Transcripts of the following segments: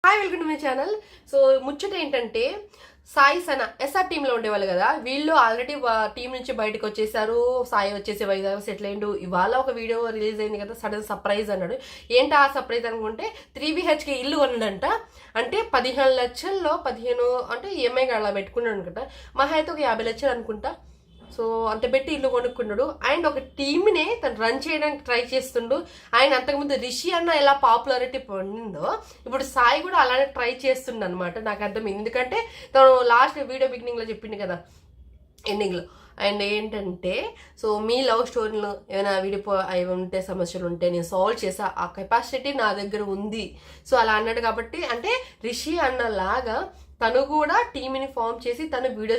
Hi welcome to my channel. So ముచ్చట ఏంటంటే సాయి సన SR టీంలో ఉండేవాళ్ళు కదా, వీళ్ళు ఆల్రెడీ టీం నుంచి బయటకు వచ్చేసారు. సాయి వచ్చేసి వైజాగ్ సెటిల్ అయ్యిండు. ఇవాళ ఒక వీడియో రిలీజ్ అయింది కదా, సడన్ సర్ప్రైజ్ అన్నాడు. ఏంటి ఆ సర్ప్రైజ్ అనుకుంటే 3 BHK ఇల్లు కొన్నాడంట. అంటే 15 లక్షల్లో 15 అంటే ఈఎంఐ అలా పెట్టుకున్నాడు అనుకుంటా. మహా అయితే ఒక 50 లక్షలు అనుకుంటా. సో అంత పెట్టి ఇల్లు కొనుక్కున్నాడు. అండ్ ఒక టీమ్నే తను రన్ చేయడానికి ట్రై చేస్తుండు. ఆయన అంతకుముందు రిషి అన్న ఎలా పాపులారిటీ పొందిందో ఇప్పుడు సాయి కూడా అలానే ట్రై చేస్తుండ అనమాట. నాకు అర్థమైంది, ఎందుకంటే తను లాస్ట్ వీడియో బిగినింగ్లో చెప్పింది కదా, ఎండింగ్లో. అండ్ ఏంటంటే సో మీ లవ్ స్టోరీలో ఏమైనా అవి ఉంటే సమస్యలు ఉంటే నేను సాల్వ్ చేసా, ఆ కెపాసిటీ నా దగ్గర ఉంది. సో అలా అన్నాడు కాబట్టి అంటే రిషి అన్నలాగా తను కూడా టీమ్ని ఫామ్ చేసి తను వీడియో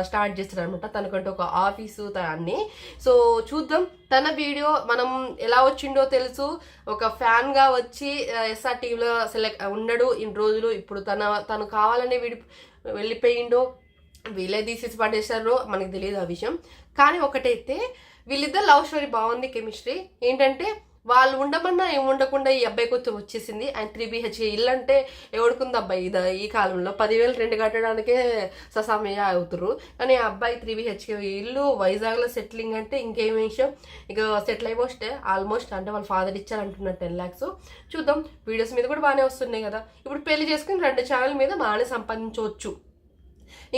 స్టార్ట్ చేస్తాడు అనమాట. తనకంటే ఒక ఆఫీసు అన్ని. సో చూద్దాం తన వీడియో మనం ఎలా వచ్చిండో తెలుసు. ఒక ఫ్యాన్గా వచ్చి ఎస్ఆర్ టీంలో సెలెక్ట్ ఉన్నాడు ఇన్ని రోజులు. ఇప్పుడు తను కావాలనే వెళ్ళిపోయిండో వీళ్ళే తీసేసి పడేశారో మనకు తెలియదు ఆ విషయం. కానీ ఒకటైతే వీళ్ళిద్దరు లవ్ స్టోరీ బాగుంది, కెమిస్ట్రీ. ఏంటంటే వాళ్ళు ఉండమన్నా ఏం ఉండకుండా ఈ అబ్బాయికి వచ్చేసింది. ఆయన 3 BHK ఇల్లు అంటే ఎవడుకుంది అబ్బాయి ఈ కాలంలో 10,000 రెంట్ కట్టడానికే ససామయ్య అవుతురు. కానీ ఆ అబ్బాయి 3 BHK ఇల్లు వైజాగ్లో సెటిలింగ్ అంటే ఇంకేం విషయం. ఇక సెటిల్ అయిపోతే ఆల్మోస్ట్ అంటే వాళ్ళ ఫాదర్ ఇచ్చారంటున్నారు 10 lakhs. చూద్దాం, వీడియోస్ మీద కూడా బాగానే వస్తున్నాయి కదా. ఇప్పుడు పెళ్లి చేసుకుని 2 ఛానల్ మీద బాగానే సంపాదించవచ్చు.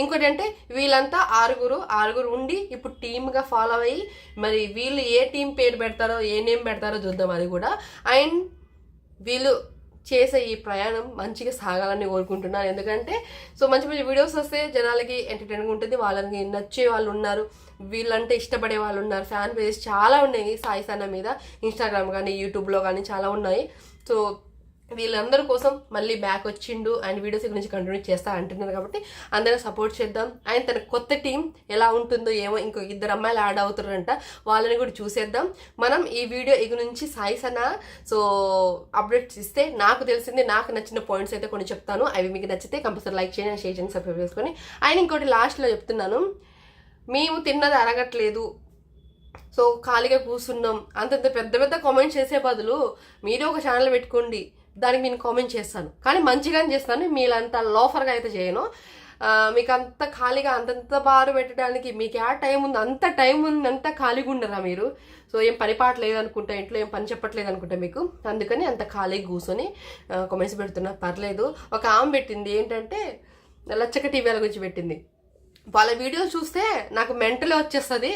ఇంకోటి అంటే వీళ్ళంతా ఆరుగురు ఉండి ఇప్పుడు టీమ్గా ఫాలో అయ్యి మరి వీళ్ళు ఏ టీం పేరు పెడతారో ఏ నేమ్ పెడతారో చూద్దాం అది కూడా. అండ్ వీళ్ళు చేసే ఈ ప్రయాణం మంచిగా సాగాలని కోరుకుంటున్నాను. ఎందుకంటే సో మంచి మంచి వీడియోస్ వస్తే జనాలకి ఎంటర్టైన్గా ఉంటుంది, వాళ్ళకి నచ్చే వాళ్ళు ఉన్నారు, వీళ్ళంటే ఇష్టపడే వాళ్ళు ఉన్నారు. ఫ్యాన్ పేజెస్ చాలా ఉన్నాయి సాయి సన్న మీద, ఇన్స్టాగ్రామ్ కానీ యూట్యూబ్లో కానీ చాలా ఉన్నాయి. సో వీళ్ళందరి కోసం మళ్ళీ బ్యాక్ వచ్చిండు అండ్ వీడియోస్ గురించి కంటిన్యూ చేస్తా అంటున్నారు కాబట్టి అందరూ సపోర్ట్ చేద్దాం. అండ్ తన కొత్త టీం ఎలా ఉంటుందో ఏమో, ఇంకో 2 అమ్మాయిలు యాడ్ అవుతారంట, వాళ్ళని కూడా చూసేద్దాం మనం ఈ వీడియో నుంచి. సాయి సన సో అప్డేట్స్ ఇస్తే నాకు తెలిసింది, నాకు నచ్చిన పాయింట్స్ అయితే కొన్ని చెప్తాను. అవి మీకు నచ్చితే కంపల్సరీ లైక్ చేయండి, షేర్ చేయండి, సబ్స్క్రైబ్ చేసుకొని. అండ్ ఇంకోటి లాస్ట్లో చెప్తున్నాను, మేము తిన్నది అరగట్లేదు, సో ఖాళీగా కూర్చున్నాం, అంతంత పెద్ద పెద్ద కామెంట్స్ చేసే బదులు మీరే ఒక ఛానల్ పెట్టుకోండి, దానికి నేను కామెంట్ చేస్తాను. కానీ మంచిగానే చేస్తాను, మీలంతా లోఫర్గా అయితే చేయను. మీకు అంత ఖాళీగా అంతంత బారు పెట్టడానికి మీకు ఆ టైం ఉంది, అంత టైం ఉంది, అంత ఖాళీగా ఉండరా మీరు? సో ఏం పని పాట లేదనుకుంటా, ఇంట్లో ఏం పని చెప్పట్లేదు అనుకుంటా మీకు, అందుకని అంత ఖాళీగా కూర్చొని కామెంట్స్ పెడుతున్నా. పర్లేదు. ఒక ఆమె పెట్టింది ఏంటంటే లచ్చక టీవీల గురించి పెట్టింది, వాళ్ళ వీడియోలు చూస్తే నాకు మెంటలే వచ్చేస్తుంది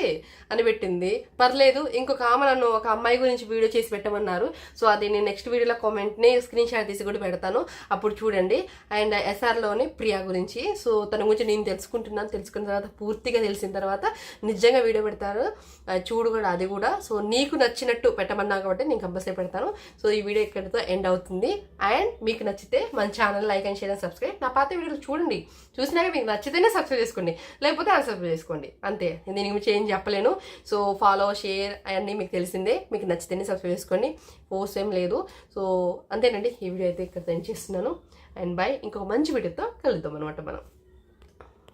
అని పెట్టింది. పర్లేదు. ఇంకొక ఆమె నన్ను ఒక అమ్మాయి గురించి వీడియో చేసి పెట్టమన్నారు. సో అది నేను నెక్స్ట్ వీడియోలో కామెంట్ని స్క్రీన్ షాట్ తీసి కూడా పెడతాను, అప్పుడు చూడండి. అండ్ ఎస్ఆర్లోని ప్రియా గురించి, సో తన గురించి నేను తెలుసుకున్న తర్వాత పూర్తిగా తెలిసిన తర్వాత నిజంగా వీడియో పెడతాను, చూడు కూడా అది కూడా. సో నీకు నచ్చినట్టు పెట్టమన్నా కాబట్టి నేను కంపల్సరీ పెడతాను. సో ఈ వీడియో ఇక్కడితో ఎండ్ అవుతుంది. అండ్ మీకు నచ్చితే మన channel like and share and subscribe. నా పాత వీడియోలు చూడండి, చూసినాక మీకు నచ్చితేనే సబ్స్క్రైబ్ చేసుకోండి, లేకపోతే అన్సబ్స్క్రైబ్ చేసుకోండి, అంతే. దీని గురించి ఏం చెప్పలేను. సో ఫాలో షేర్ అవన్నీ మీకు తెలిసిందే, మీకు నచ్చితేనే సబ్స్క్రైబ్ చేసుకోండి, పోస్ట్ ఏం లేదు. సో అంతేనండి, ఈ వీడియో అయితే ఇక్కడ సెండ్ చేస్తున్నాను. And by. ఇంకొక మంచి వీడియోతో కలుద్దాం అనమాట మనం.